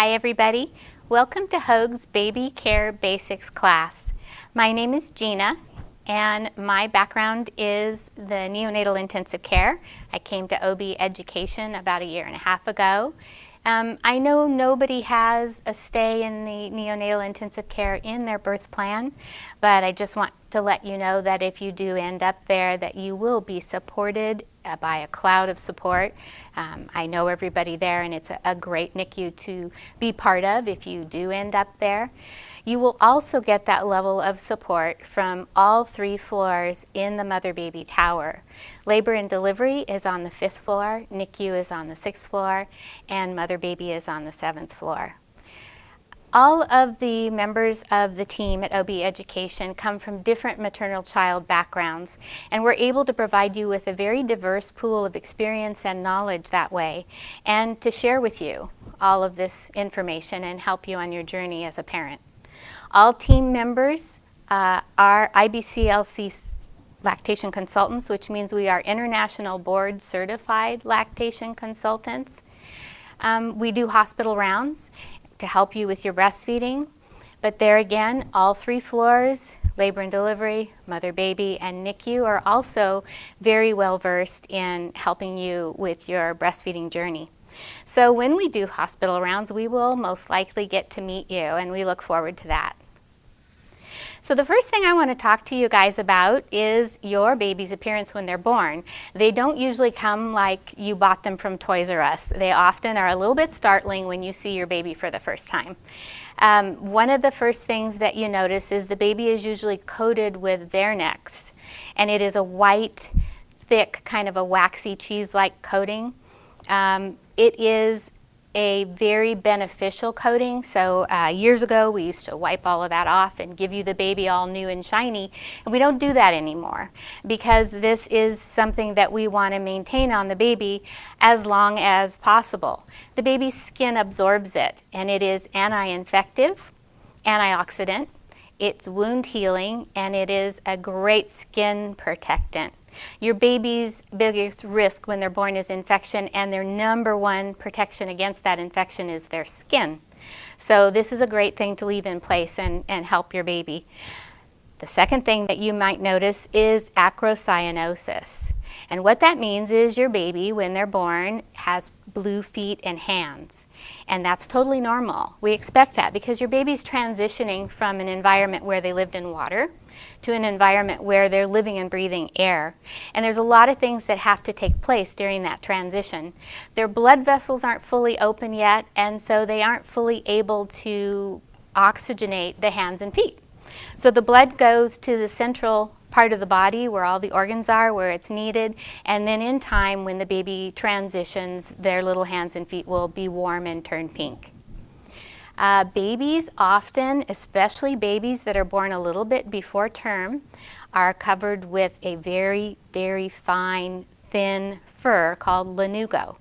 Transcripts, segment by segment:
Hi everybody, welcome to Hoag's Baby Care Basics class. My name is Gina and my background is the neonatal intensive care. I came to OB education about 1.5 years ago. I know nobody has a stay in the neonatal intensive care in their birth plan, but I just want to let you know that if you do end up there, that you will be supported by a cloud of support. I know everybody there, and it's a great NICU to be part of if you do end up there. You will also get that level of support from all 3 floors in the mother-baby tower. Labor and delivery is on the 5th floor, NICU is on the 6th floor, and mother-baby is on the 7th floor. All of the members of the team at OB Education come from different maternal-child backgrounds, and we're able to provide you with a very diverse pool of experience and knowledge that way, and to share with you all of this information and help you on your journey as a parent. All team members are Ibclc lactation consultants, which means we are international board certified lactation consultants. We do hospital rounds to help you with your breastfeeding, but there again, all 3 floors, labor and delivery, mother-baby, and NICU are also very well versed in helping you with your breastfeeding journey. So when we do hospital rounds, we will most likely get to meet you, and we look forward to that. So the first thing I want to talk to you guys about is your baby's appearance when they're born. They don't usually come like you bought them from Toys R Us. They often are a little bit startling when you see your baby for the first time. One of the first things that you notice is the baby is usually coated with Vernix, and it is a white, thick, kind of a waxy cheese-like coating. It is a very beneficial coating. So years ago we used to wipe all of that off and give you the baby all new and shiny, and we don't do that anymore because this is something that we want to maintain on the baby as long as possible. The baby's skin absorbs it, and it is anti-infective, antioxidant, it's wound healing, and it is a great skin protectant. Your baby's biggest risk when they're born is infection, and their #1 protection against that infection is their skin. So this is a great thing to leave in place and help your baby. The second thing that you might notice is acrocyanosis. And what that means is your baby, when they're born, has blue feet and hands. And that's totally normal. We expect that because your baby's transitioning from an environment where they lived in water to an environment where they're living and breathing air. And there's a lot of things that have to take place during that transition. Their blood vessels aren't fully open yet, and so they aren't fully able to oxygenate the hands and feet. So the blood goes to the central part of the body where all the organs are, where it's needed, and then in time when the baby transitions, their little hands and feet will be warm and turn pink. Babies often, especially babies that are born a little bit before term, are covered with a very, very fine, thin fur called Lanugo.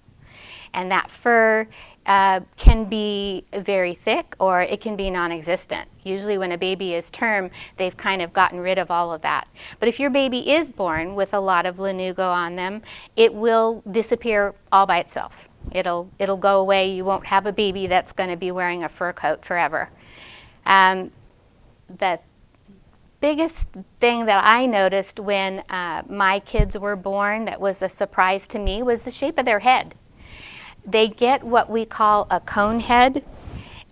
And that fur can be very thick or it can be non-existent. Usually when a baby is term, they've kind of gotten rid of all of that. But if your baby is born with a lot of Lanugo on them, it will disappear all by itself. It'll go away. You won't have a baby that's going to be wearing a fur coat forever. The biggest thing that I noticed when my kids were born that was a surprise to me was the shape of their head. They get what we call a cone head,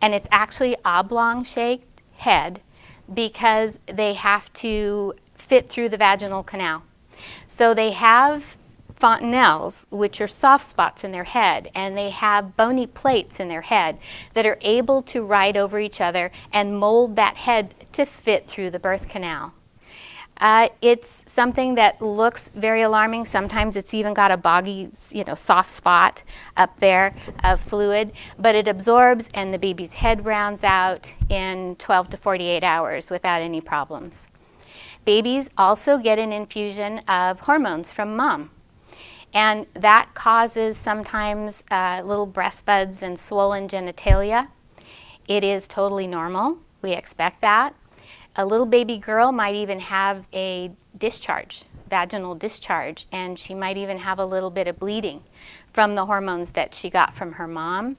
and it's actually oblong-shaped head because they have to fit through the vaginal canal. So they have fontanelles, which are soft spots in their head, and they have bony plates in their head that are able to ride over each other and mold that head to fit through the birth canal. It's something that looks very alarming. Sometimes it's even got a boggy, soft spot up there of fluid, but it absorbs and the baby's head rounds out in 12 to 48 hours without any problems. Babies also get an infusion of hormones from mom. And that causes sometimes little breast buds and swollen genitalia. It is totally normal. We expect that. A little baby girl might even have a discharge, vaginal discharge, and she might even have a little bit of bleeding. from the hormones that she got from her mom.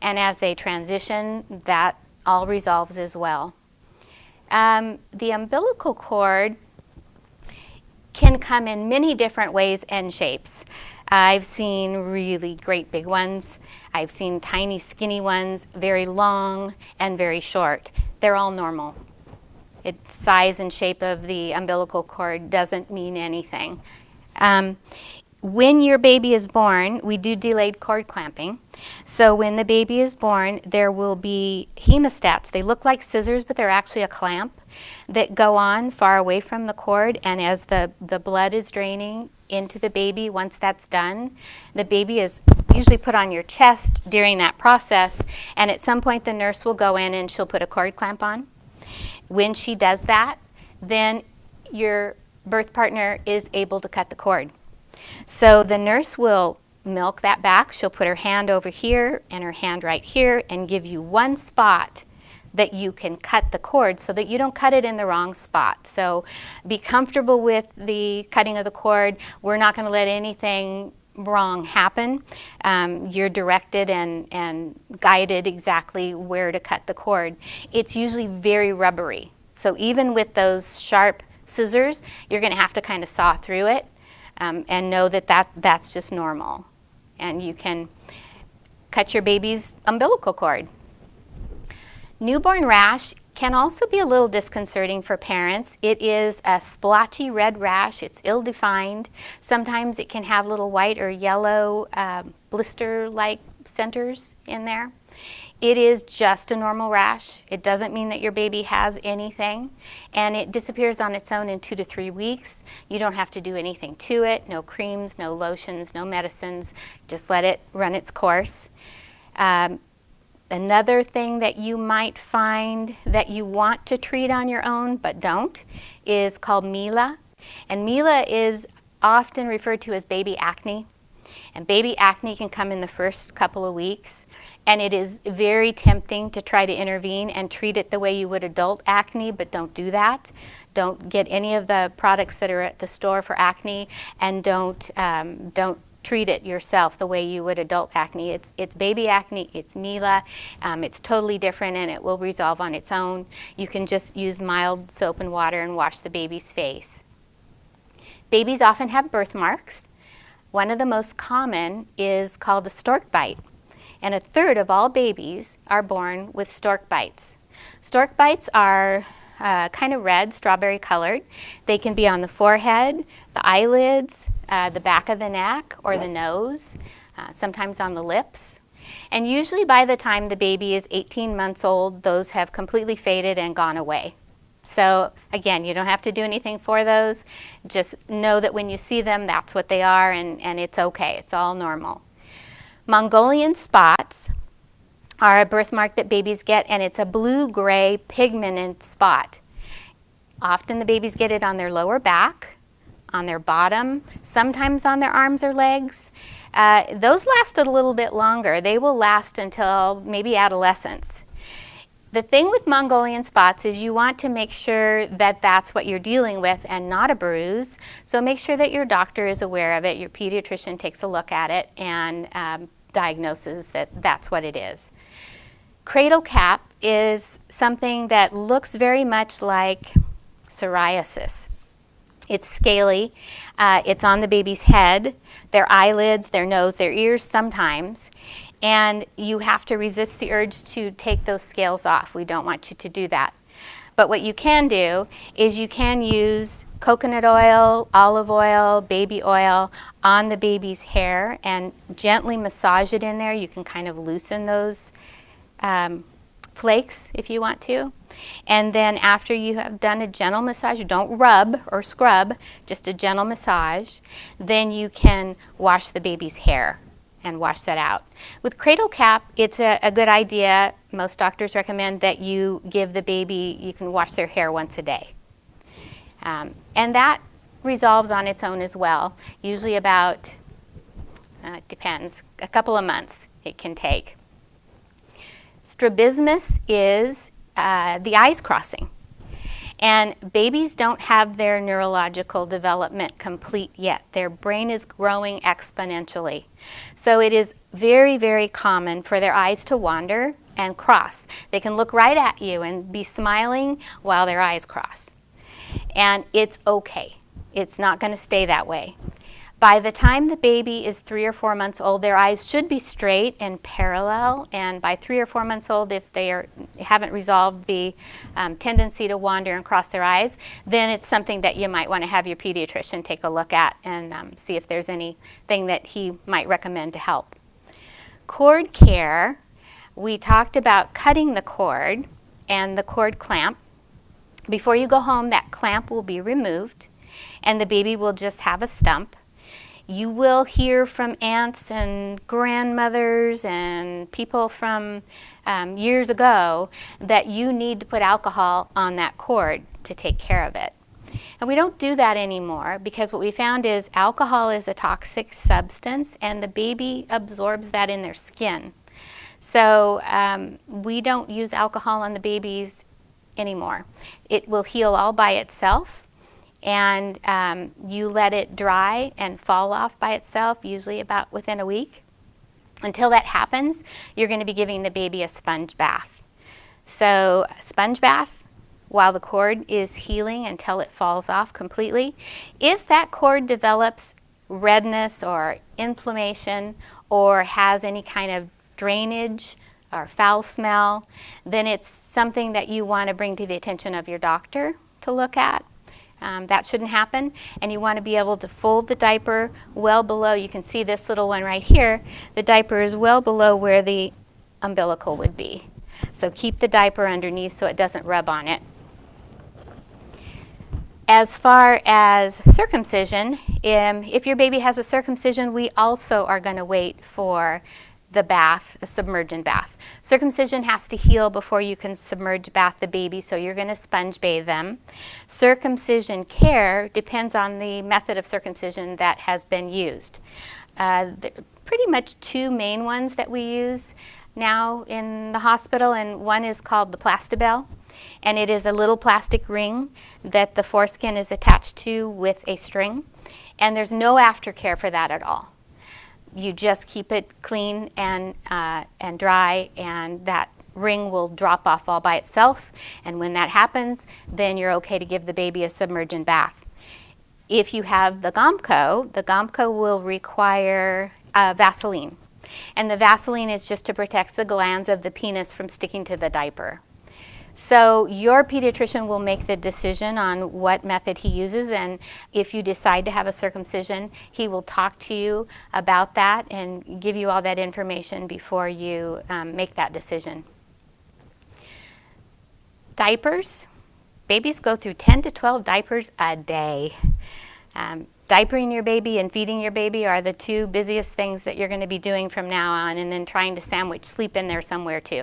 And as they transition, that all resolves as well. The umbilical cord can come in many different ways and shapes. I've seen really great big ones. I've seen tiny skinny ones, very long and very short. They're all normal. Size and shape of the umbilical cord doesn't mean anything. When your baby is born, we do delayed cord clamping. So when the baby is born, there will be hemostats. They look like scissors, but they're actually a clamp that go on far away from the cord. And as the blood is draining into the baby, once that's done, the baby is usually put on your chest during that process. And at some point, the nurse will go in and she'll put a cord clamp on. When she does that, then your birth partner is able to cut the cord. So the nurse will milk that back. She'll put her hand over here and her hand right here and give you one spot that you can cut the cord so that you don't cut it in the wrong spot. So be comfortable with the cutting of the cord. We're not going to let anything wrong happen. You're directed and guided exactly where to cut the cord. It's usually very rubbery. So even with those sharp scissors, you're going to have to kind of saw through it and know that that's just normal. And you can cut your baby's umbilical cord. Newborn rash can also be a little disconcerting for parents. It is a splotchy red rash. It's ill-defined. Sometimes it can have little white or yellow blister-like centers in there. It is just a normal rash. It doesn't mean that your baby has anything, and it disappears on its own in 2 to 3 weeks. You don't have to do anything to it. No creams, no lotions, no medicines. Just let it run its course. Another thing that you might find that you want to treat on your own but don't is called Mila. And Mila is often referred to as baby acne. And baby acne can come in the first couple of weeks. And it is very tempting to try to intervene and treat it the way you would adult acne, but don't do that. Don't get any of the products that are at the store for acne, and don't treat it yourself the way you would adult acne. It's baby acne, it's Mila, it's totally different and it will resolve on its own. You can just use mild soap and water and wash the baby's face. Babies often have birthmarks. One of the most common is called a stork bite. And 1/3 of all babies are born with stork bites. Stork bites are kind of red, strawberry colored. They can be on the forehead, the eyelids, the back of the neck or the nose, sometimes on the lips. And usually by the time the baby is 18 months old, those have completely faded and gone away. So again, you don't have to do anything for those. Just know that when you see them, that's what they are, and it's okay. It's all normal. Mongolian spots are a birthmark that babies get, and it's a blue-gray pigmented spot. Often the babies get it on their lower back, on their bottom, sometimes on their arms or legs. Those last a little bit longer. They will last until maybe adolescence. The thing with Mongolian spots is you want to make sure that that's what you're dealing with and not a bruise. So make sure that your doctor is aware of it, your pediatrician takes a look at it and diagnoses that that's what it is. Cradle cap is something that looks very much like psoriasis. It's scaly, it's on the baby's head, their eyelids, their nose, their ears sometimes. And you have to resist the urge to take those scales off. We don't want you to do that. But what you can do is you can use coconut oil, olive oil, baby oil on the baby's hair and gently massage it in there. You can kind of loosen those flakes if you want to. And then after you have done a gentle massage, don't rub or scrub, just a gentle massage, then you can wash the baby's hair and wash that out. With Cradle Cap, it's a good idea. Most doctors recommend that you give the baby, you can wash their hair once a day. And that resolves on its own as well. Usually about, it depends, a couple of months it can take. Strabismus is the eyes crossing. And babies don't have their neurological development complete yet. Their brain is growing exponentially. So it is very, very common for their eyes to wander and cross. They can look right at you and be smiling while their eyes cross. And it's okay. It's not going to stay that way. By the time the baby is 3 or 4 months old, their eyes should be straight and parallel. And by 3 or 4 months old, if they haven't resolved the tendency to wander and cross their eyes, then it's something that you might want to have your pediatrician take a look at and see if there's anything that he might recommend to help. Cord care, we talked about cutting the cord and the cord clamp. Before you go home, that clamp will be removed and the baby will just have a stump. You will hear from aunts and grandmothers and people from years ago that you need to put alcohol on that cord to take care of it. And we don't do that anymore because what we found is alcohol is a toxic substance and the baby absorbs that in their skin. So we don't use alcohol on the babies anymore. It will heal all by itself. And you let it dry and fall off by itself, usually about within a week. Until that happens, you're going to be giving the baby a sponge bath. So a sponge bath while the cord is healing until it falls off completely. If that cord develops redness or inflammation or has any kind of drainage or foul smell, then it's something that you want to bring to the attention of your doctor to look at. That shouldn't happen, and you want to be able to fold the diaper well below. You can see this little one right here. The diaper is well below where the umbilical would be. So keep the diaper underneath so it doesn't rub on it. As far as circumcision, if your baby has a circumcision, we also are going to wait for the bath, a submergent bath. Circumcision has to heal before you can submerge bath the baby, so you're going to sponge bathe them. Circumcision care depends on the method of circumcision that has been used. Pretty much 2 main ones that we use now in the hospital, and one is called the Plastibell, and it is a little plastic ring that the foreskin is attached to with a string, and there's no aftercare for that at all. You just keep it clean and dry, and that ring will drop off all by itself. And when that happens, then you're okay to give the baby a submergent bath. If you have the Gomco will require Vaseline. And the Vaseline is just to protect the glands of the penis from sticking to the diaper. So your pediatrician will make the decision on what method he uses, and if you decide to have a circumcision, he will talk to you about that and give you all that information before you make that decision. Diapers. Babies go through 10 to 12 diapers a day. Diapering your baby and feeding your baby are the 2 busiest things that you're going to be doing from now on, and then trying to sandwich sleep in there somewhere too.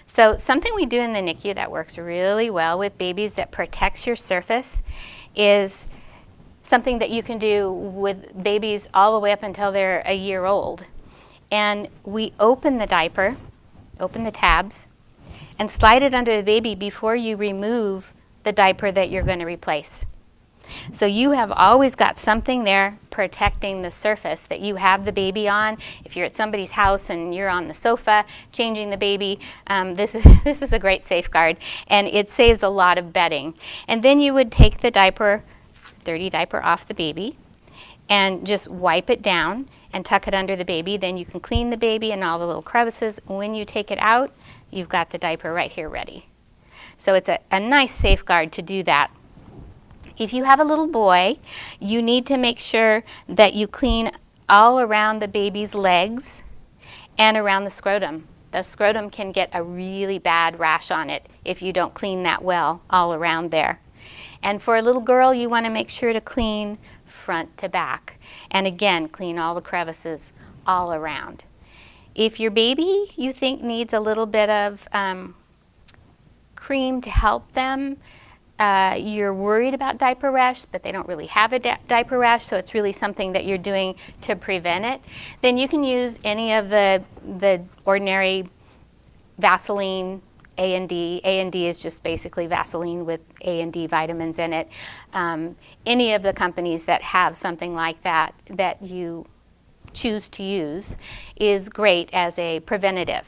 So something we do in the NICU that works really well with babies that protects your surface is something that you can do with babies all the way up until they're a year old. And we open the diaper, open the tabs, and slide it under the baby before you remove the diaper that you're going to replace. So you have always got something there protecting the surface that you have the baby on. If you're at somebody's house and you're on the sofa changing the baby, this is a great safeguard, and it saves a lot of bedding. And then you would take the diaper, dirty diaper, off the baby and just wipe it down and tuck it under the baby. Then you can clean the baby and all the little crevices. When you take it out, you've got the diaper right here ready. So it's a nice safeguard to do that. If you have a little boy, you need to make sure that you clean all around the baby's legs and around the scrotum. The scrotum can get a really bad rash on it if you don't clean that well all around there. And for a little girl, you want to make sure to clean front to back. And again, clean all the crevices all around. If your baby you think needs a little bit of cream to help them, you're worried about diaper rash, but they don't really have a diaper rash, so it's really something that you're doing to prevent it, then you can use any of the ordinary Vaseline A&D. A&D is just basically Vaseline with A&D vitamins in it. Any of the companies that have something like that that you choose to use is great as a preventative.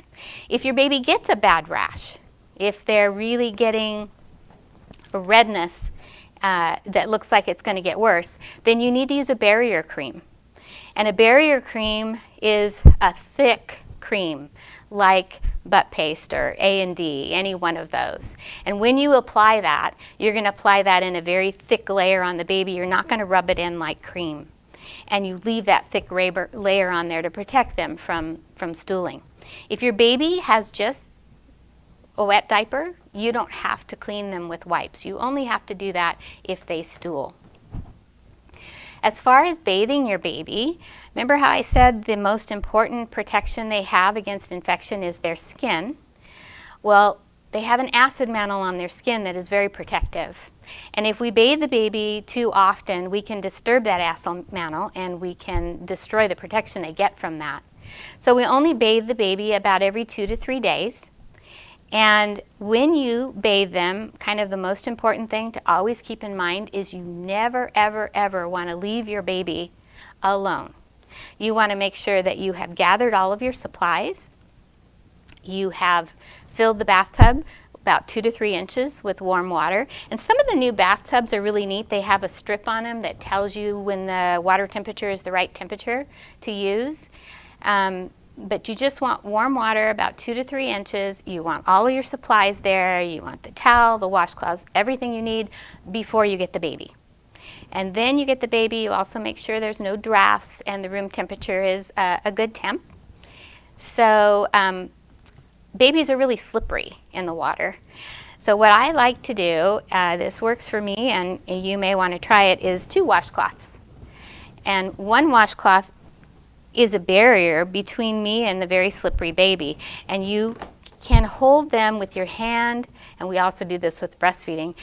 If your baby gets a bad rash, if they're really getting a redness that looks like it's going to get worse, then you need to use a barrier cream. And a barrier cream is a thick cream like butt paste or A&D, any one of those. And when you apply that, you're going to apply that in a very thick layer on the baby. You're not going to rub it in like cream. And you leave that thick layer on there to protect them from stooling. If your baby has just a wet diaper, you don't have to clean them with wipes. You only have to do that if they stool. As far as bathing your baby, remember how I said the most important protection they have against infection is their skin? Well, they have an acid mantle on their skin that is very protective. And if we bathe the baby too often, we can disturb that acid mantle and we can destroy the protection they get from that. So we only bathe the baby about every 2 to 3 days. And when you bathe them, kind of the most important thing to always keep in mind is you never, ever, ever want to leave your baby alone. You want to make sure that you have gathered all of your supplies. You have filled the bathtub about 2 to 3 inches with warm water. And some of the new bathtubs are really neat. They have a strip on them that tells you when the water temperature is the right temperature to use. But you just want warm water about 2 to 3 inches. You want all of your supplies there. You want the towel, the washcloths, everything you need before you get the baby. And then you get the baby. You also make sure there's no drafts and the room temperature is a good temp. So babies are really slippery in the water. So what I like to do, this works for me and you may want to try it, is 2 washcloths. And 1 washcloth is a barrier between me and the very slippery baby. And you can hold them with your hand, and we also do this with Breastfeeding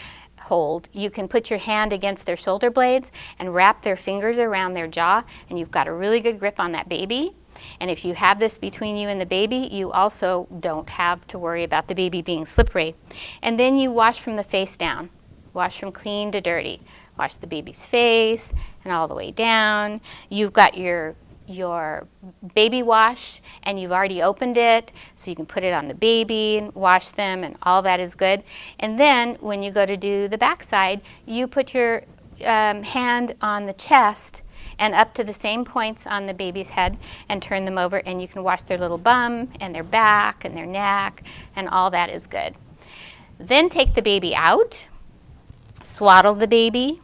Hold. You can put your hand against their shoulder blades and wrap their fingers around their jaw, and you've got a really good grip on that baby. And if you have this between you and the baby, you also don't have to worry about the baby being slippery. And then you wash from the face down. Wash from clean to dirty. Wash the baby's face and all the way down. You've got your baby wash and you've already opened it, so you can put it on the baby and wash them, and all that is good. And then when you go to do the backside, you put your hand on the chest and up to the same points on the baby's head and turn them over, and you can wash their little bum and their back and their neck, and all that is good. Then take the baby out, swaddle the baby,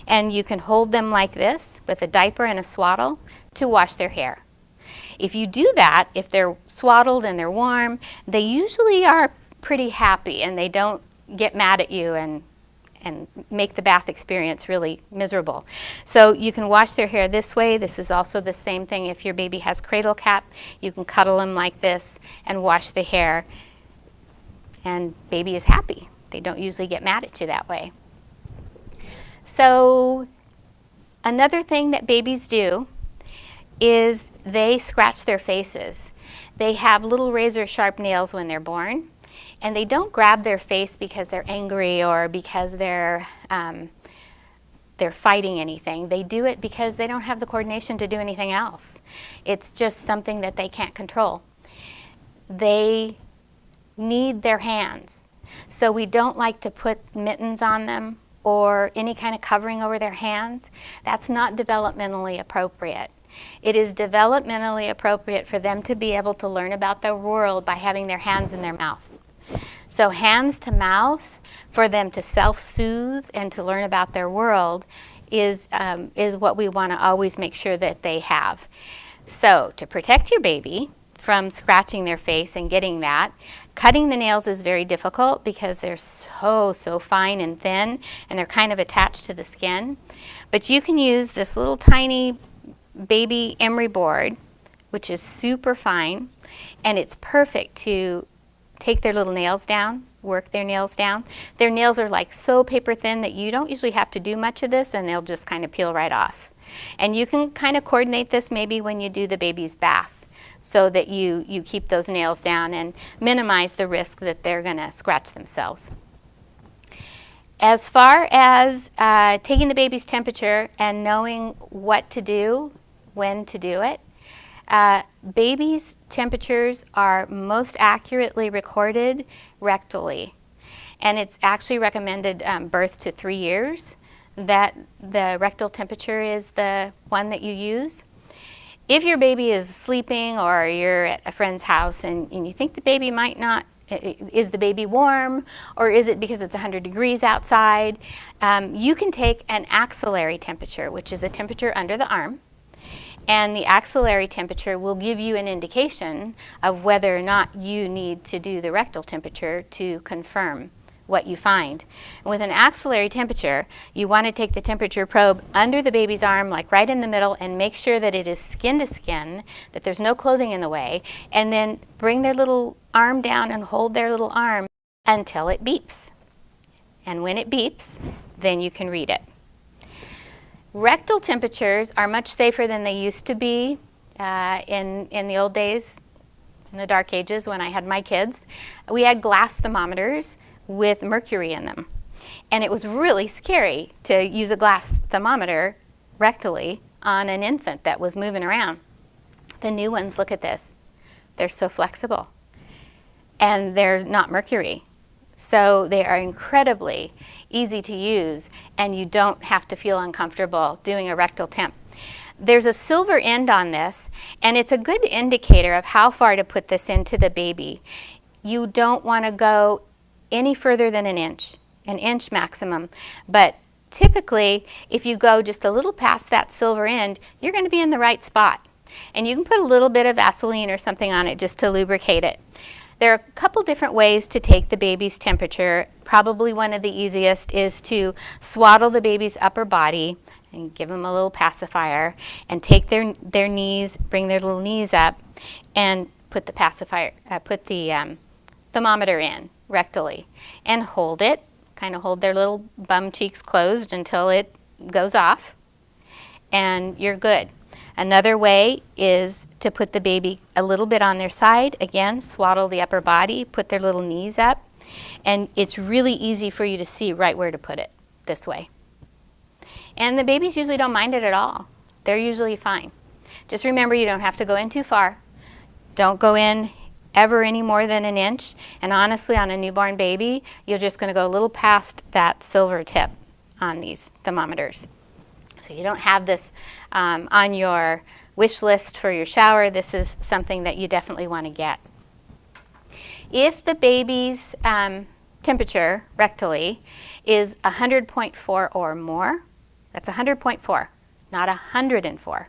and you can hold them like this with a diaper and a swaddle to wash their hair. If you do that, if they're swaddled and they're warm, they usually are pretty happy and they don't get mad at you and make the bath experience really miserable. So you can wash their hair this way. This is also the same thing if your baby has Cradle Cap. You can cuddle them like this and wash the hair, and baby is happy. They don't usually get mad at you that way. So another thing that babies do is they scratch their faces. They have little razor sharp nails when they're born, and they don't grab their face because they're angry or because they're fighting anything. They do it because they don't have the coordination to do anything else. It's just something that they can't control. They need their hands. So we don't like to put mittens on them or any kind of covering over their hands. That's not developmentally appropriate. It is developmentally appropriate for them to be able to learn about the world by having their hands in their mouth. So hands to mouth, for them to self-soothe and to learn about their world is what we want to always make sure that they have. So to protect your baby from scratching their face and getting that, cutting the nails is very difficult because they're so fine and thin and they're kind of attached to the skin. But you can use this little tiny baby emery board, which is super fine, and it's perfect to take their little nails down, work their nails down. Their nails are like so paper thin that you don't usually have to do much of this, and they'll just kind of peel right off. And you can kind of coordinate this maybe when you do the baby's bath. so that you keep those nails down and minimize the risk that they're going to scratch themselves. As far as taking the baby's temperature and knowing what to do, when to do it, babies' temperatures are most accurately recorded rectally. And it's actually recommended birth to 3 years that the rectal temperature is the one that you use. If your baby is sleeping or you're at a friend's house and you think the baby might not, is the baby warm or is it because it's 100 degrees outside, you can take an axillary temperature, which is a temperature under the arm. And the axillary temperature will give you an indication of whether or not you need to do the rectal temperature to confirm what you find. And with an axillary temperature, you want to take the temperature probe under the baby's arm, like right in the middle, and make sure that it is skin to skin, that there's no clothing in the way, and then bring their little arm down and hold their little arm until it beeps. And when it beeps, then you can read it. Rectal temperatures are much safer than they used to be in the old days, in the dark ages when I had my kids. We had glass thermometers with mercury in them. And it was really scary to use a glass thermometer rectally on an infant that was moving around. The new ones, look at this. They're so flexible. And they're not mercury. So they are incredibly easy to use, and you don't have to feel uncomfortable doing a rectal temp. There's a silver end on this, and it's a good indicator of how far to put this into the baby. You don't want to go any further than an inch maximum. But typically, if you go just a little past that silver end, you're going to be in the right spot. And you can put a little bit of Vaseline or something on it just to lubricate it. There are a couple different ways to take the baby's temperature. Probably one of the easiest is to swaddle the baby's upper body and give them a little pacifier and take their knees, bring their little knees up and put the pacifier, thermometer in rectally and hold it, kind of hold their little bum cheeks closed until it goes off, and you're good. Another way is to put the baby a little bit on their side, again, swaddle the upper body, put their little knees up, and it's really easy for you to see right where to put it this way. And the babies usually don't mind it at all. They're usually fine. Just remember, you don't have to go in too far. Don't go in ever any more than an inch, and honestly, on a newborn baby, you're just going to go a little past that silver tip on these thermometers. So you don't have this on your wish list for your shower. This is something that you definitely want to get. If the baby's temperature rectally is 100.4 or more, that's 100.4, not 104.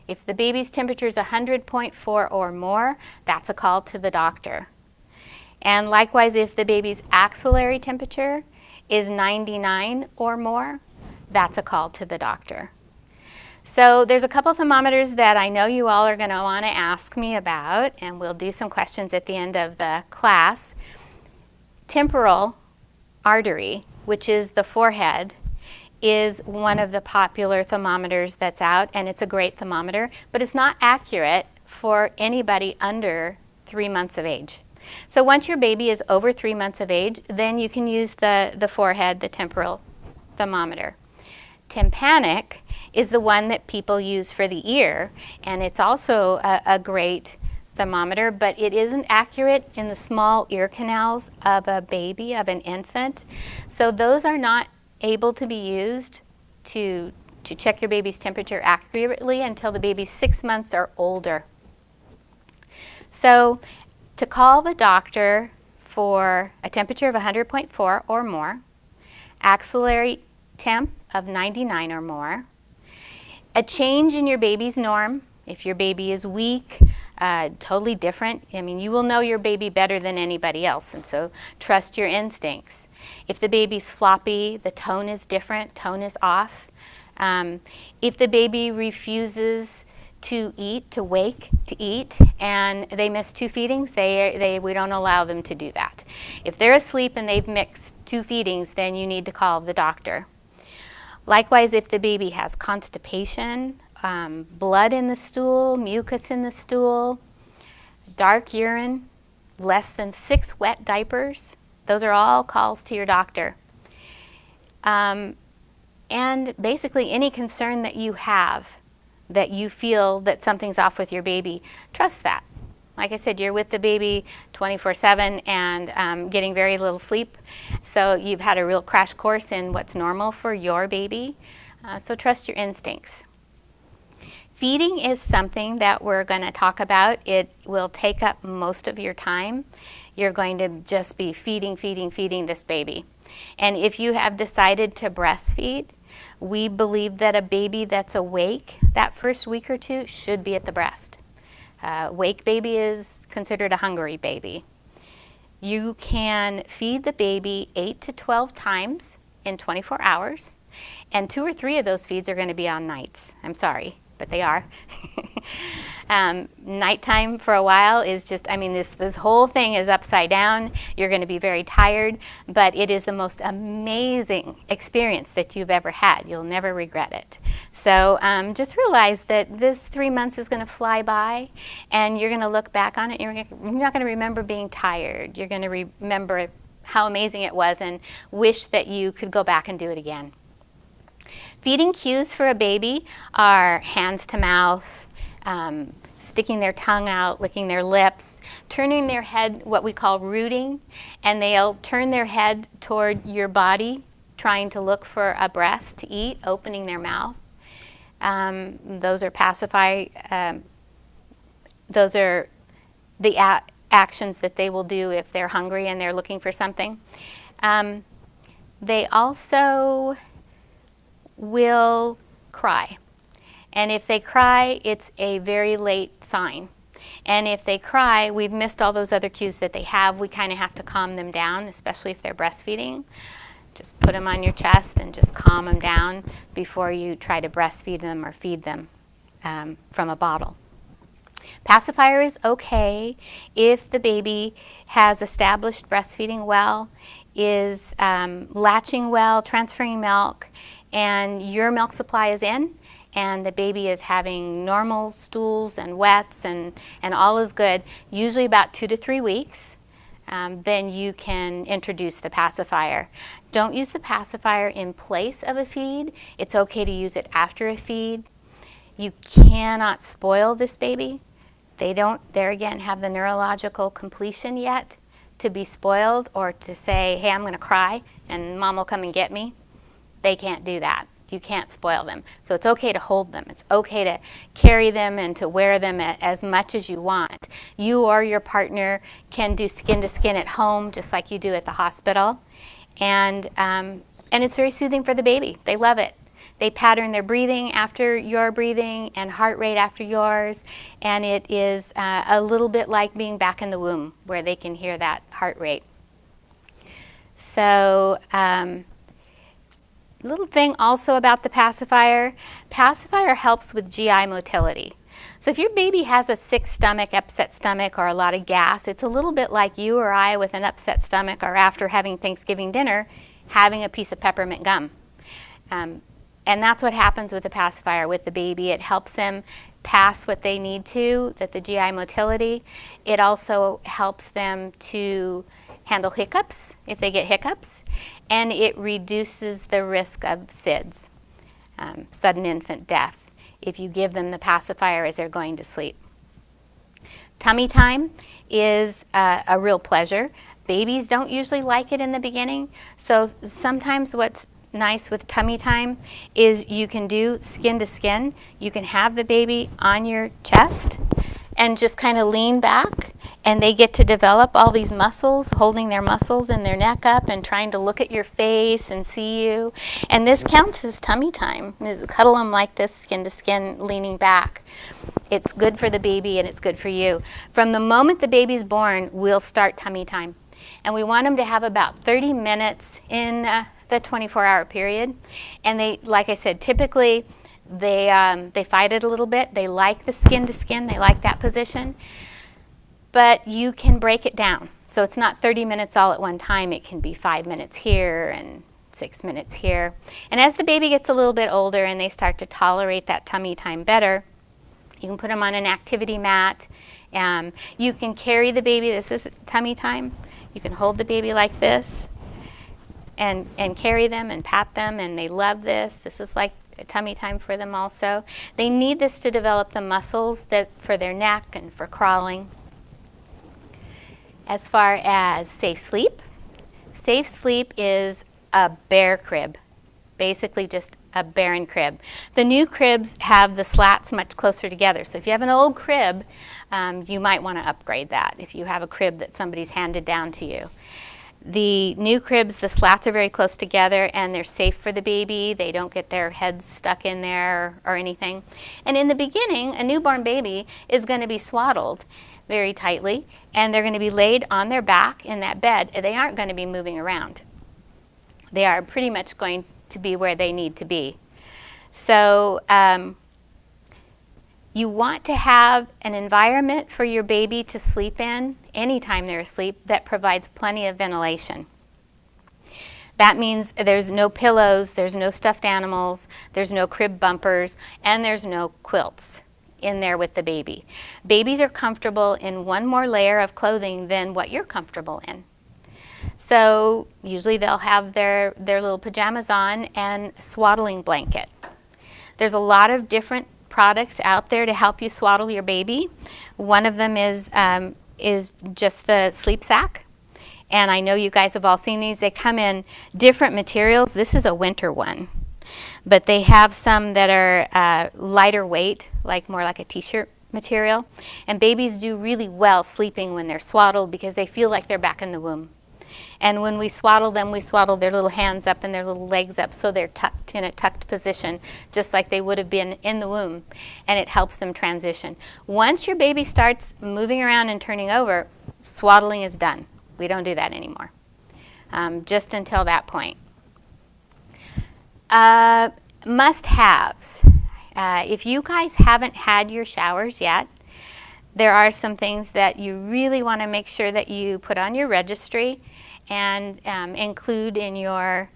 If the baby's temperature is 100.4 or more, that's a call to the doctor. And likewise, if the baby's axillary temperature is 99 or more, that's a call to the doctor. So there's a couple thermometers that I know you all are going to want to ask me about, and we'll do some questions at the end of the class. Temporal artery, which is the forehead, is one of the popular thermometers that's out, and it's a great thermometer, but it's not accurate for anybody under 3 months of age. So once your baby is over 3 months of age, then you can use the forehead, the temporal thermometer. Tympanic is the one that people use for the ear, and it's also a great thermometer, but it isn't accurate in the small ear canals of a baby, of an infant. So those are not able to be used to check your baby's temperature accurately until the baby's 6 months or older. So to call the doctor for a temperature of 100.4 or more, axillary temp of 99 or more, a change in your baby's norm. If your baby is weak, totally different. I mean, you will know your baby better than anybody else, and so trust your instincts. If the baby's floppy, the tone is different, tone is off. If the baby refuses to eat, to wake, to eat, and they miss 2 feedings, we don't allow them to do that. If they're asleep and they've mixed 2 feedings, then you need to call the doctor. Likewise, if the baby has constipation, blood in the stool, mucus in the stool, dark urine, less than 6 wet diapers. Those are all calls to your doctor. And basically any concern that you have, that you feel that something's off with your baby, trust that. Like I said, you're with the baby 24/7 and getting very little sleep. So you've had a real crash course in what's normal for your baby. So trust your instincts. Feeding is something that we're going to talk about. It will take up most of your time. You're going to just be feeding this baby. And if you have decided to breastfeed, we believe that a baby that's awake that first week or two should be at the breast. Wake baby is considered a hungry baby. You can feed the baby 8 to 12 times in 24 hours, and 2 or 3 of those feeds are going to be on nights. I'm sorry, but they are. Nighttime for a while is just, I mean, this whole thing is upside down. You're going to be very tired, but it is the most amazing experience that you've ever had. You'll never regret it. So just realize that this 3 months is going to fly by, and you're going to look back on it, and you're not going to remember being tired. You're going to remember how amazing it was and wish that you could go back and do it again. Feeding cues for a baby are hands to mouth, sticking their tongue out, licking their lips, turning their head, what we call rooting, and they'll turn their head toward your body, trying to look for a breast to eat, opening their mouth. Those are those are the actions that they will do if they're hungry and they're looking for something. They also will cry. And if they cry, it's a very late sign. And if they cry, we've missed all those other cues that they have. We kind of have to calm them down, especially if they're breastfeeding. Just put them on your chest and just calm them down before you try to breastfeed them or feed them from a bottle. Pacifier is okay if the baby has established breastfeeding well, is latching well, transferring milk, and your milk supply is in, and the baby is having normal stools and wets and all is good, usually about 2 to 3 weeks, then you can introduce the pacifier. Don't use the pacifier in place of a feed. It's okay to use it after a feed. You cannot spoil this baby. They don't, there again, have the neurological completion yet to be spoiled or to say, hey, I'm going to cry and mom will come and get me. They can't do that. You can't spoil them. So it's okay to hold them. It's okay to carry them and to wear them as much as you want. You or your partner can do skin to skin at home just like you do at the hospital. And it's very soothing for the baby. They love it. They pattern their breathing after your breathing and heart rate after yours. And it is a little bit like being back in the womb where they can hear that heart rate. So little thing also about the pacifier helps with GI motility. So if your baby has a sick stomach, upset stomach, or a lot of gas, it's a little bit like you or I with an upset stomach or after having Thanksgiving dinner, having a piece of peppermint gum. And that's what happens with the pacifier with the baby. It helps them pass what they need to, that the GI motility. It also helps them to handle hiccups if they get hiccups, and it reduces the risk of SIDS, sudden infant death, if you give them the pacifier as they're going to sleep. Tummy time is a real pleasure. Babies don't usually like it in the beginning, so sometimes what's nice with tummy time is you can do skin to skin. You can have the baby on your chest and just kind of lean back, and they get to develop all these muscles, holding their muscles in their neck up and trying to look at your face and see you. And this counts as tummy time. Cuddle them like this, skin to skin, leaning back. It's good for the baby and it's good for you. From the moment the baby's born, we'll start tummy time. And we want them to have about 30 minutes in the 24-hour period. And they, like I said, typically they fight it a little bit. They like the skin to skin. They like that position. But you can break it down. So it's not 30 minutes all at one time. It can be 5 minutes here and 6 minutes here. And as the baby gets a little bit older and they start to tolerate that tummy time better, you can put them on an activity mat. You can carry the baby. This is tummy time. You can hold the baby like this and carry them and pat them, and they love this. This is like a tummy time for them also. They need this to develop the muscles that for their neck and for crawling. As far as safe sleep is a bare crib, basically just a barren crib. The new cribs have the slats much closer together, so if you have an old crib, you might want to upgrade that if you have a crib that somebody's handed down to you. The new cribs, the slats are very close together and they're safe for the baby. They don't get their heads stuck in there or anything. And in the beginning, a newborn baby is going to be swaddled very tightly, and they're going to be laid on their back in that bed. They aren't going to be moving around. They are pretty much going to be where they need to be. So you want to have an environment for your baby to sleep in anytime they're asleep that provides plenty of ventilation. That means there's no pillows, there's no stuffed animals, there's no crib bumpers, and there's no quilts in there with the baby. Babies are comfortable in one more layer of clothing than what you're comfortable in. So usually they'll have their little pajamas on and swaddling blanket. There's a lot of different products out there to help you swaddle your baby. One of them is just the sleep sack. And I know you guys have all seen these. They come in different materials. This is a winter one. But they have some that are lighter weight, more like a t-shirt material. And babies do really well sleeping when they're swaddled because they feel like they're back in the womb. And when we swaddle them, we swaddle their little hands up and their little legs up so they're tucked in a tucked position, just like they would have been in the womb. And it helps them transition. Once your baby starts moving around and turning over, swaddling is done. We don't do that anymore, just until that point. Must-haves. If you guys haven't had your showers yet, there are some things that you really want to make sure that you put on your registry and include in your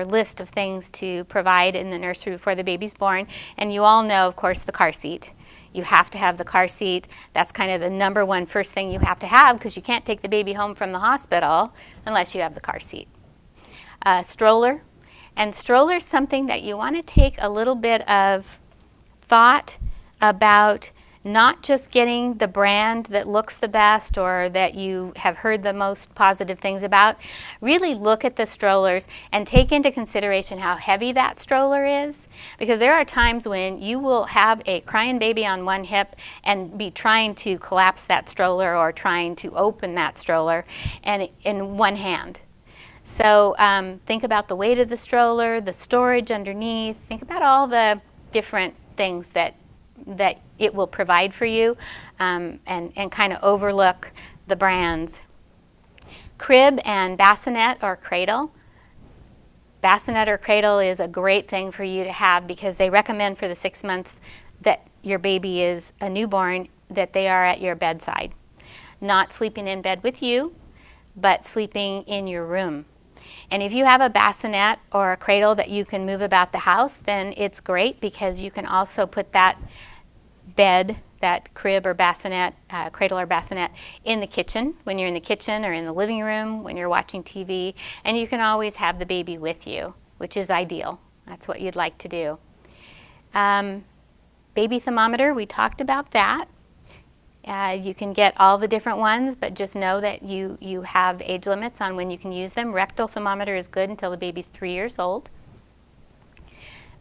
list of things to provide in the nursery before the baby's born. And you all know, of course, the car seat. You have to have the car seat. That's kind of the number one first thing you have to have because you can't take the baby home from the hospital unless you have the car seat. Stroller. And stroller is something that you want to take a little bit of thought about, not just getting the brand that looks the best or that you have heard the most positive things about. Really look at the strollers and take into consideration how heavy that stroller is, because there are times when you will have a crying baby on one hip and be trying to collapse that stroller or trying to open that stroller and in one hand. So think about the weight of the stroller, the storage underneath. Think about all the different things that it will provide for you, and kind of overlook the brands. Crib and bassinet or cradle. Bassinet or cradle is a great thing for you to have because they recommend for the 6 months that your baby is a newborn that they are at your bedside. Not sleeping in bed with you, but sleeping in your room. And if you have a bassinet or a cradle that you can move about the house, then it's great because you can also put that bed, that crib or bassinet, cradle or bassinet, in the kitchen when you're in the kitchen or in the living room when you're watching TV. And you can always have the baby with you, which is ideal. That's what you'd like to do. Baby thermometer, we talked about that. You can get all the different ones, but just know that you have age limits on when you can use them. Rectal thermometer is good until the baby's 3 years old.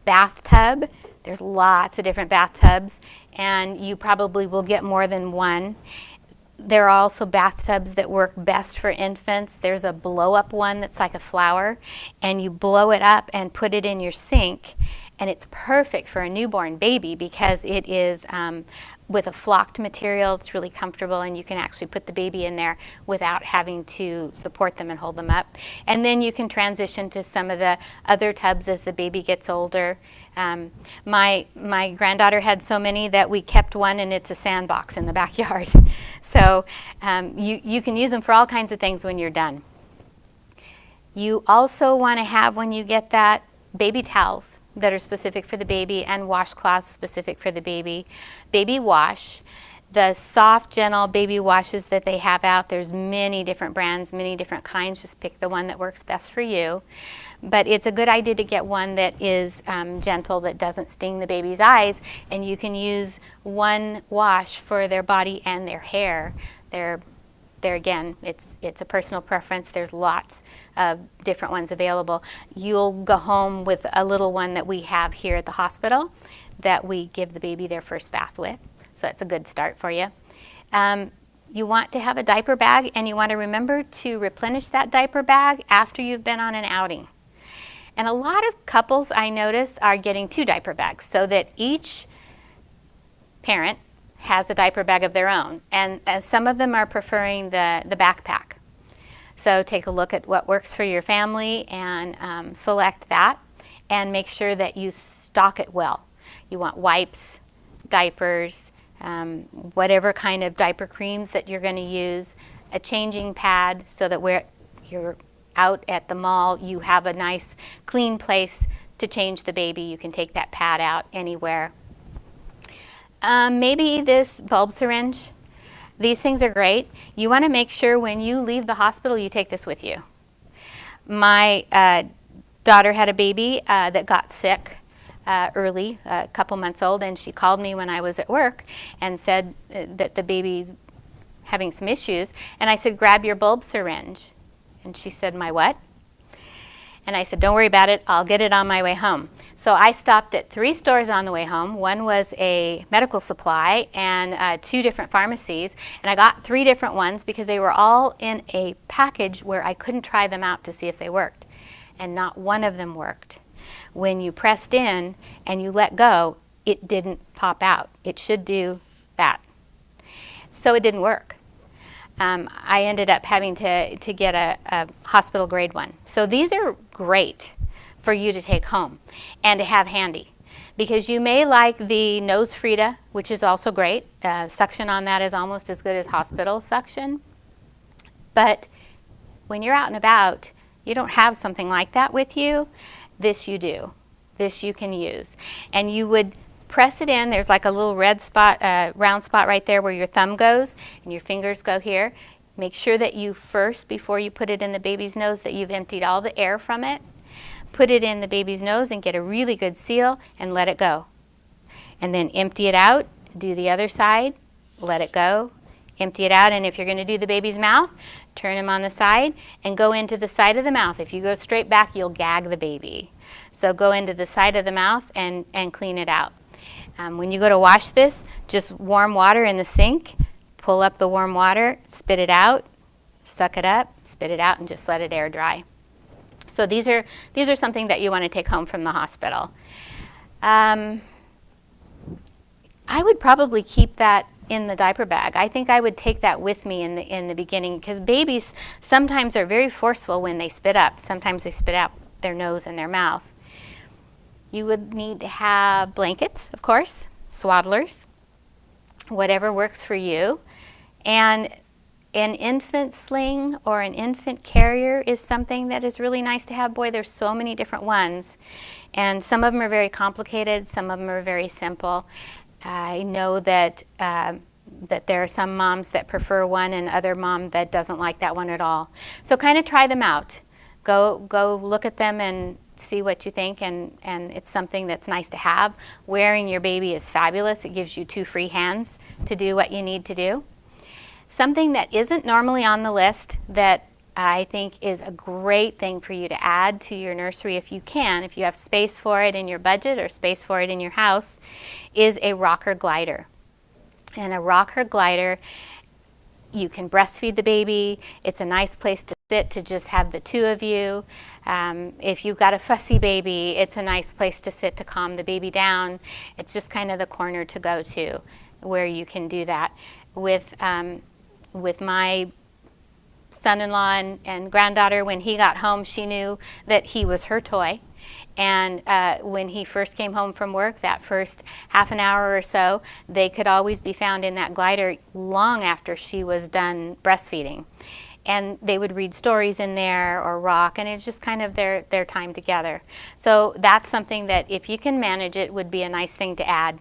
Bathtub, there's lots of different bathtubs, and you probably will get more than one. There are also bathtubs that work best for infants. There's a blow-up one that's like a flower, and you blow it up and put it in your sink, and it's perfect for a newborn baby because it is with a flocked material. It's really comfortable, and you can actually put the baby in there without having to support them and hold them up. And then you can transition to some of the other tubs as the baby gets older. My granddaughter had so many that we kept one, and it's a sandbox in the backyard. So you can use them for all kinds of things when you're done. You also want to have, when you get that, baby towels that are specific for the baby and washcloths specific for the baby. Baby wash. The soft, gentle baby washes that they have out, there's many different brands, many different kinds. Just pick the one that works best for you. But it's a good idea to get one that is gentle, that doesn't sting the baby's eyes, and you can use one wash for their body and their hair. There again, it's a personal preference. There's lots of different ones available. You'll go home with a little one that we have here at the hospital that we give the baby their first bath with. So it's a good start for you. You want to have a diaper bag, and you want to remember to replenish that diaper bag after you've been on an outing. And a lot of couples, I notice, are getting 2 diaper bags so that each parent has a diaper bag of their own. And some of them are preferring the backpack. So take a look at what works for your family and select that, and make sure that you stock it well. You want wipes, diapers, whatever kind of diaper creams that you're going to use, a changing pad so that where you're out at the mall, you have a nice clean place to change the baby. You can take that pad out anywhere. Maybe this bulb syringe. These things are great. You want to make sure when you leave the hospital you take this with you. My daughter had a baby that got sick early, a couple months old, and she called me when I was at work and said that the baby's having some issues. And I said, grab your bulb syringe. And she said, my what? And I said, don't worry about it, I'll get it on my way home. So I stopped at 3 stores on the way home. One was a medical supply and 2 different pharmacies. And I got 3 different ones because they were all in a package where I couldn't try them out to see if they worked. And not one of them worked. When you pressed in and you let go, it didn't pop out. It should do that. So it didn't work. I ended up having to get a hospital grade one. So these are great for you to take home and to have handy, because you may like the nose Frida, which is also great. Suction on that is almost as good as hospital suction. But when you're out and about, you don't have something like that with you. This you do. This you can use. And you would press it in. There's like a little red spot, round spot right there where your thumb goes and your fingers go here. Make sure that you first, before you put it in the baby's nose, that you've emptied all the air from it. Put it in the baby's nose and get a really good seal and let it go. And then empty it out, do the other side, let it go, empty it out. And if you're going to do the baby's mouth, turn him on the side and go into the side of the mouth. If you go straight back, you'll gag the baby. So go into the side of the mouth and clean it out. When you go to wash this, just warm water in the sink, pull up the warm water, spit it out, suck it up, spit it out, and just let it air dry. So these are something that you want to take home from the hospital. I would probably keep that in the diaper bag. I think I would take that with me in the beginning, because babies sometimes are very forceful when they spit up. Sometimes they spit out their nose and their mouth. You would need to have blankets, of course, swaddlers, whatever works for you. And an infant sling or an infant carrier is something that is really nice to have. Boy, there's so many different ones. And some of them are very complicated, some of them are very simple. I know that there are some moms that prefer one and other mom that doesn't like that one at all. So kind of try them out. Go look at them and see what you think, and it's something that's nice to have. Wearing your baby is fabulous. It gives you 2 free hands to do what you need to do. Something that isn't normally on the list that I think is a great thing for you to add to your nursery if you can, if you have space for it in your budget or space for it in your house, is a rocker glider. And a rocker glider, you can breastfeed the baby. It's a nice place to sit to just have the 2 of you. If you've got a fussy baby, it's a nice place to sit to calm the baby down. It's just kind of the corner to go to where you can do that. With my son-in-law and granddaughter, when he got home, she knew that he was her toy. And when he first came home from work, that first half an hour or so, they could always be found in that glider long after she was done breastfeeding. and they would read stories in there or rock, and it's just kind of their time together. So that's something that, if you can manage it, would be a nice thing to add.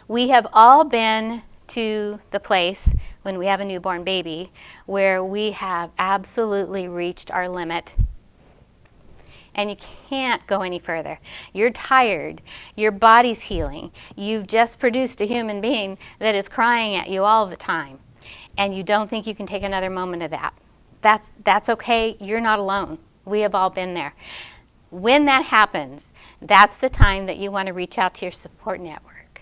We have all been to the place when we have a newborn baby where we have absolutely reached our limit and you can't go any further. You're tired, your body's healing, you've just produced a human being that is crying at you all the time, and you don't think you can take another moment of that. That's okay, you're not alone. We have all been there. When that happens, that's the time that you want to reach out to your support network.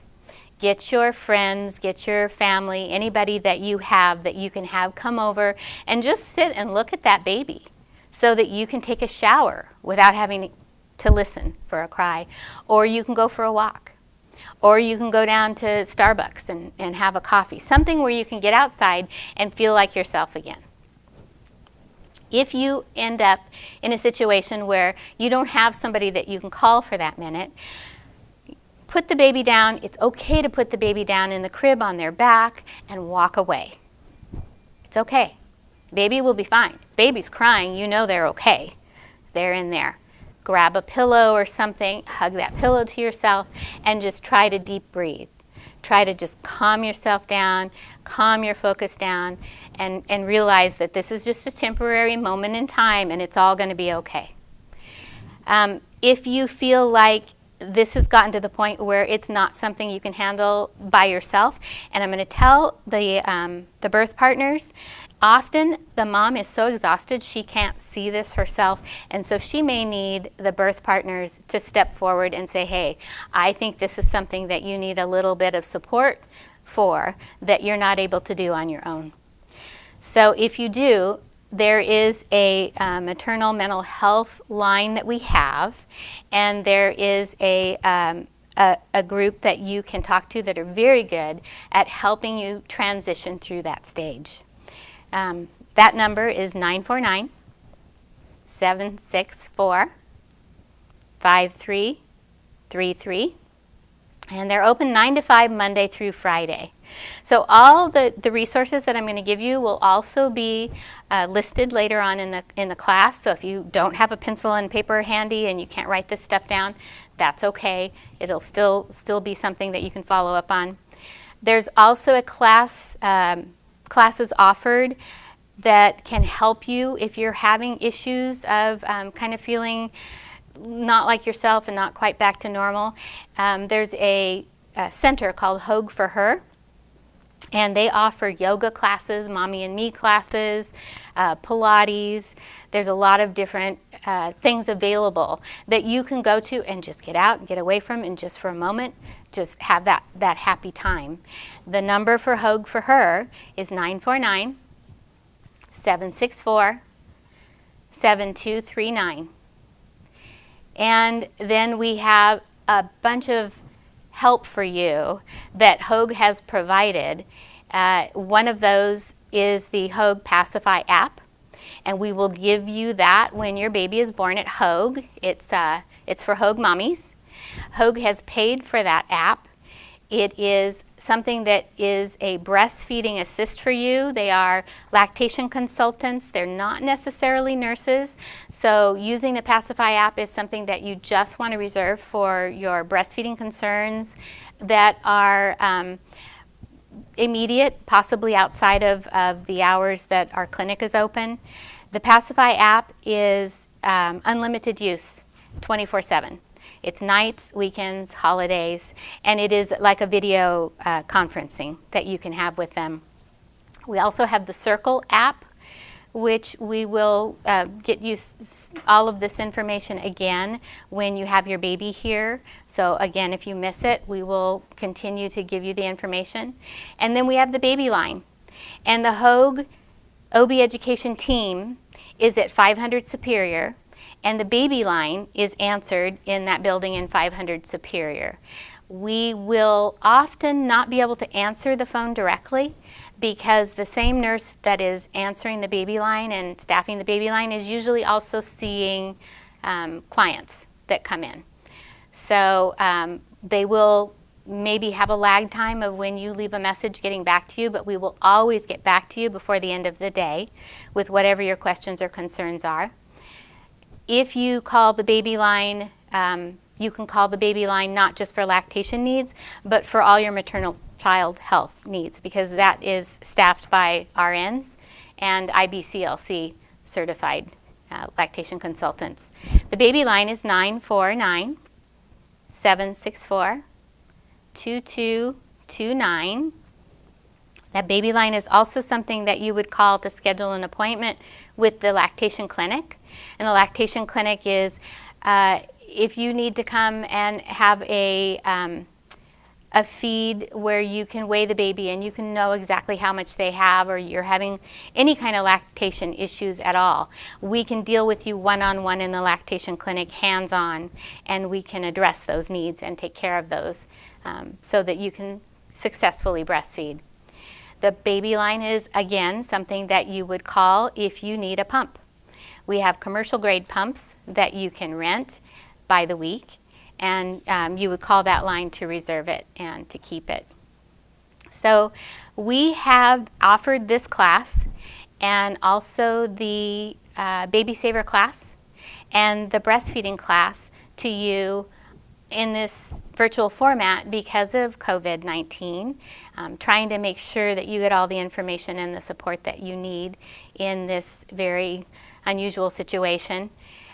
Get your friends, get your family, anybody that you have that you can have come over and just sit and look at that baby so that you can take a shower without having to listen for a cry. Or you can go for a walk. Or you can go down to Starbucks and have a coffee. Something where you can get outside and feel like yourself again. If you end up in a situation where you don't have somebody that you can call for that minute, put the baby down. It's okay to put the baby down in the crib on their back and walk away. It's okay. Baby will be fine. Baby's crying, you know they're okay. They're in there. Grab a pillow or something, hug that pillow to yourself, and just try to deep breathe. Try to just calm yourself down, calm your focus down, and realize that this is just a temporary moment in time and it's all going to be okay. If you feel like this has gotten to the point where it's not something you can handle by yourself, and I'm going to tell the birth partners, often the mom is so exhausted she can't see this herself, and so she may need the birth partners to step forward and say, hey, I think this is something that you need a little bit of support for that you're not able to do on your own. So if you do, there is a maternal mental health line that we have, and there is a group that you can talk to that are very good at helping you transition through that stage. That number is 949-764-5333, and they're open 9 to 5 Monday through Friday. So all the resources that I'm going to give you will also be listed later on in the class. So if you don't have a pencil and paper handy and you can't write this stuff down, that's okay. It'll still be something that you can follow up on. There's also a classes offered that can help you if you're having issues of kind of feeling not like yourself and not quite back to normal. There's a center called Hoag for Her, and they offer yoga classes, mommy and me classes, Pilates. There's a lot of different things available that you can go to and just get out and get away from, and just for a moment, just have that happy time. The number for Hoag for Her is 949-764-7239. And then we have a bunch of help for you that Hoag has provided. One of those is the Hoag Pacifier app, and we will give you that when your baby is born at Hoag. It's for Hoag mommies. Hoag has paid for that app. It is something that is a breastfeeding assist for you. They are lactation consultants. They're not necessarily nurses. So using the Pacifier app is something that you just want to reserve for your breastfeeding concerns that are immediate, possibly outside of the hours that our clinic is open. The Pacifier app is unlimited use, 24/7. It's nights, weekends, holidays, and it is like a video conferencing that you can have with them. We also have the Circle app, which we will get you all of this information again when you have your baby here. So again, if you miss it, we will continue to give you the information. And then we have the baby line. And the Hoag OB education team is at 500 Superior, and the baby line is answered in that building in 500 Superior. We will often not be able to answer the phone directly because the same nurse that is answering the baby line and staffing the baby line is usually also seeing clients that come in. So they will maybe have a lag time of when you leave a message getting back to you, but we will always get back to you before the end of the day with whatever your questions or concerns are. If you call the baby line, you can call the baby line not just for lactation needs, but for all your maternal child health needs, because that is staffed by RNs and Ibclc certified lactation consultants. The baby line is 949-764-2229. That baby line is also something that you would call to schedule an appointment with the lactation clinic. And the lactation clinic is if you need to come and have a feed where you can weigh the baby and you can know exactly how much they have, or you're having any kind of lactation issues at all, we can deal with you one-on-one in the lactation clinic, hands-on, and we can address those needs and take care of those so that you can successfully breastfeed. The baby line is, again, something that you would call if you need a pump. We have commercial grade pumps that you can rent by the week, and you would call that line to reserve it and to keep it. So we have offered this class and also the Baby Saver class and the breastfeeding class to you in this virtual format because of COVID-19, trying to make sure that you get all the information and the support that you need in this very unusual situation.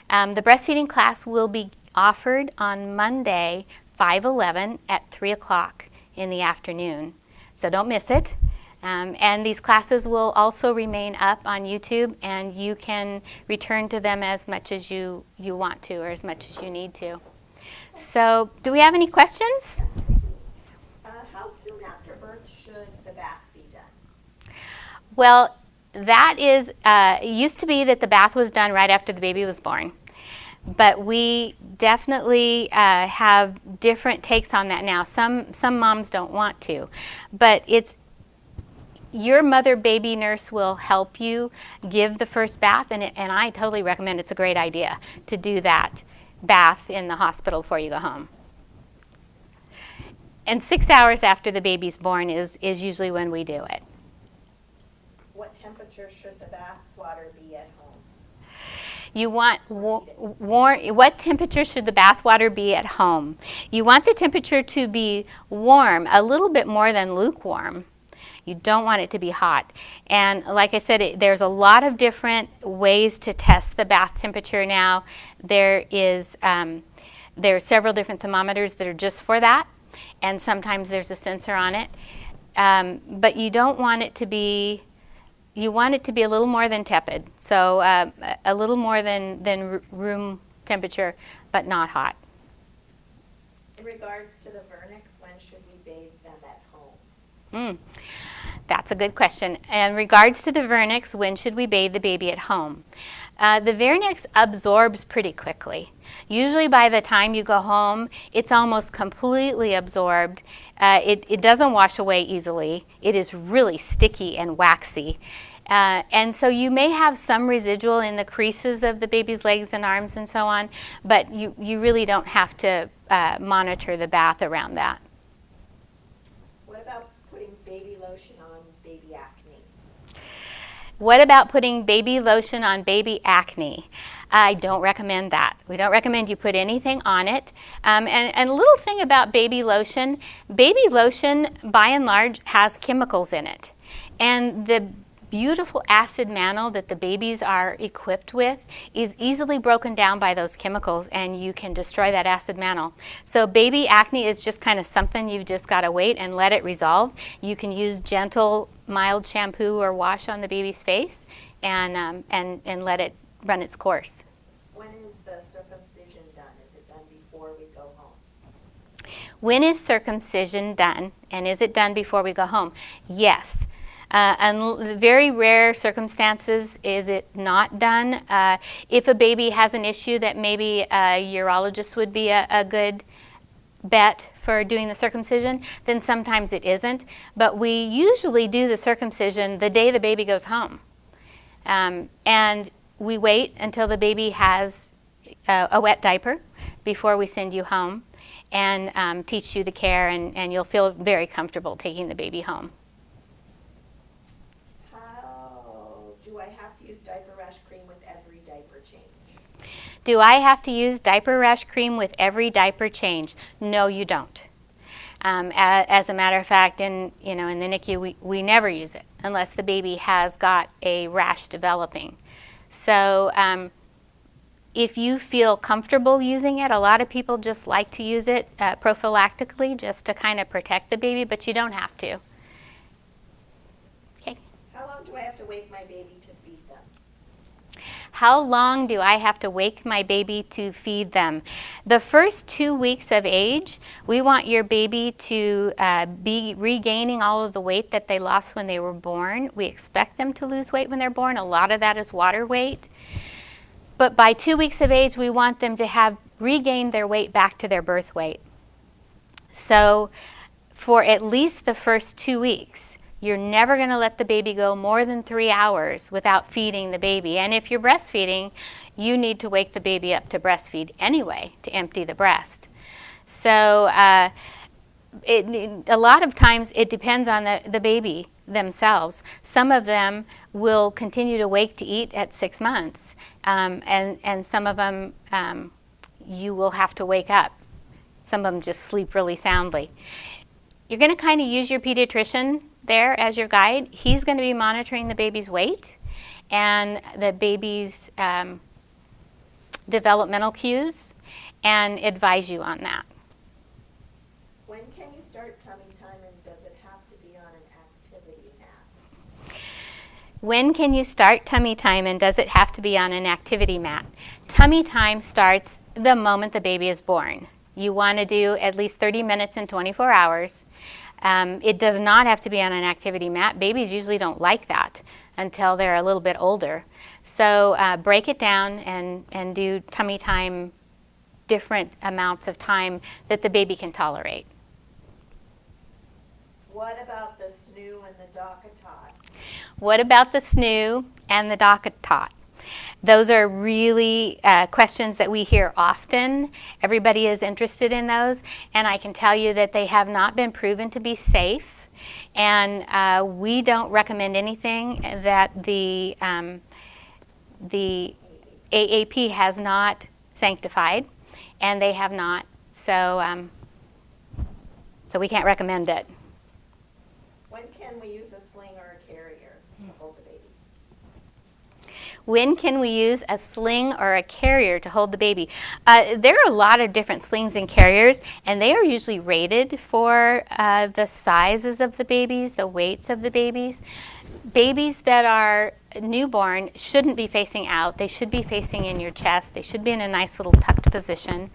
The breastfeeding class will be offered on Monday, 5/11 at 3 o'clock in the afternoon. So don't miss it. And these classes will also remain up on YouTube, and you can return to them as much as you want to, or as much as you need to. So do we have any questions? How soon after birth should the bath be done? Well, that is, it used to be that the bath was done right after the baby was born. But we definitely have different takes on that now. Some moms don't want to. But it's your mother-baby nurse will help you give the first bath, and I totally recommend, it's a great idea to do that bath in the hospital before you go home. And 6 hours after the baby's born is usually when we do it. What temperature should the bath water be at home? You want what temperature should the bath water be at home? You want the temperature to be warm, a little bit more than lukewarm. You don't want it to be hot. And like I said, there's a lot of different ways to test the bath temperature now. There are several different thermometers that are just for that, and sometimes there's a sensor on it. But you don't want it to be, you want it to be a little more than tepid, so a little more than room temperature, but not hot. In regards to the vernix, when should we bathe them at home? That's a good question. In regards to the vernix, when should we bathe the baby at home? The vernix absorbs pretty quickly. Usually by the time you go home, it's almost completely absorbed. It doesn't wash away easily. It is really sticky and waxy. And so you may have some residual in the creases of the baby's legs and arms and so on, but you really don't have to monitor the bath around that. What about putting baby lotion on baby acne? What about putting baby lotion on baby acne? I don't recommend that. We don't recommend you put anything on it. And a little thing about baby lotion by and large has chemicals in it. And the beautiful acid mantle that the babies are equipped with is easily broken down by those chemicals, and you can destroy that acid mantle. So baby acne is just kind of something you've just got to wait and let it resolve. You can use gentle, mild shampoo or wash on the baby's face and let it run its course. When is the circumcision done? Is it done before we go home? When is circumcision done, and is it done before we go home? Yes. And very rare circumstances is it not done. If a baby has an issue that maybe a urologist would be a good bet for doing the circumcision, then sometimes it isn't. But we usually do the circumcision the day the baby goes home. And we wait until the baby has a wet diaper before we send you home. and teach you the care, and you'll feel very comfortable taking the baby home. How do I have to use diaper rash cream with every diaper change? Do I have to use diaper rash cream with every diaper change? No, you don't. As a matter of fact, in the NICU, we never use it unless the baby has got a rash developing. So if you feel comfortable using it, a lot of people just like to use it prophylactically just to kind of protect the baby, but you don't have to. Okay. How long do I have to wake my baby to feed them? How long do I have to wake my baby to feed them? The first 2 weeks of age, we want your baby to be regaining all of the weight that they lost when they were born. We expect them to lose weight when they're born. A lot of that is water weight. But by 2 weeks of age, we want them to have regained their weight back to their birth weight. So for at least the first 2 weeks, you're never going to let the baby go more than 3 hours without feeding the baby. And if you're breastfeeding, you need to wake the baby up to breastfeed anyway to empty the breast. So a lot of times it depends on the baby themselves. Some of them will continue to wake to eat at 6 months, and some of them you will have to wake up. Some of them just sleep really soundly. You're going to kind of use your pediatrician there as your guide. He's going to be monitoring the baby's weight and the baby's developmental cues and advise you on that. When can you start tummy time, and does it have to be on an activity mat? When can you start tummy time, and does it have to be on an activity mat? Tummy time starts the moment the baby is born. You want to do at least 30 minutes in 24 hours. It does not have to be on an activity mat. Babies usually don't like that until they're a little bit older. So break it down and do tummy time different amounts of time that the baby can tolerate. What about the snoo and the dock-a-tot? What about the snoo and the dock-a-tot? Those are really questions that we hear often. Everybody is interested in those, and I can tell you that they have not been proven to be safe, and we don't recommend anything that the AAP has not sanctified, and they have not, so we can't recommend it. When can we use a sling or a carrier to hold the baby? When can we use a sling or a carrier to hold the baby? There are a lot of different slings and carriers, and they are usually rated for the sizes of the babies, the weights of the babies. Babies that are newborn shouldn't be facing out. They should be facing in your chest. They should be in a nice little tucked position.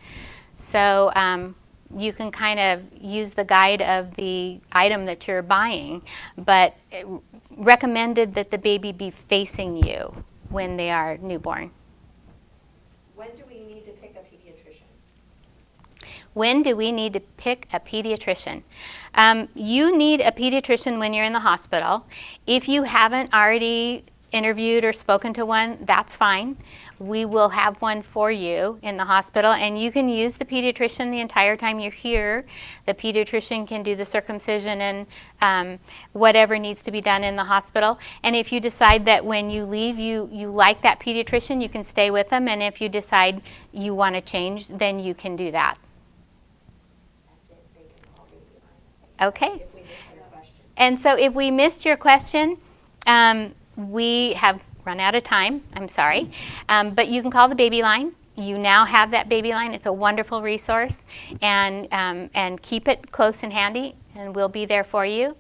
So you can kind of use the guide of the item that you're buying, but recommended that the baby be facing you when they are newborn. When do we need to pick a pediatrician? When do we need to pick a pediatrician? You need a pediatrician when you're in the hospital. If you haven't already interviewed or spoken to one, that's fine. We will have one for you in the hospital, and you can use the pediatrician the entire time you're here. The pediatrician can do the circumcision and whatever needs to be done in the hospital. And if you decide that when you leave you like that pediatrician, you can stay with them, and if you decide you want to change, then you can do that. That's it. They can call baby line. Okay. If we missed their question. And so if we missed your question, we have run out of time, I'm sorry, but you can call the baby line. You now have that baby line. It's a wonderful resource, and keep it close and handy, and we'll be there for you.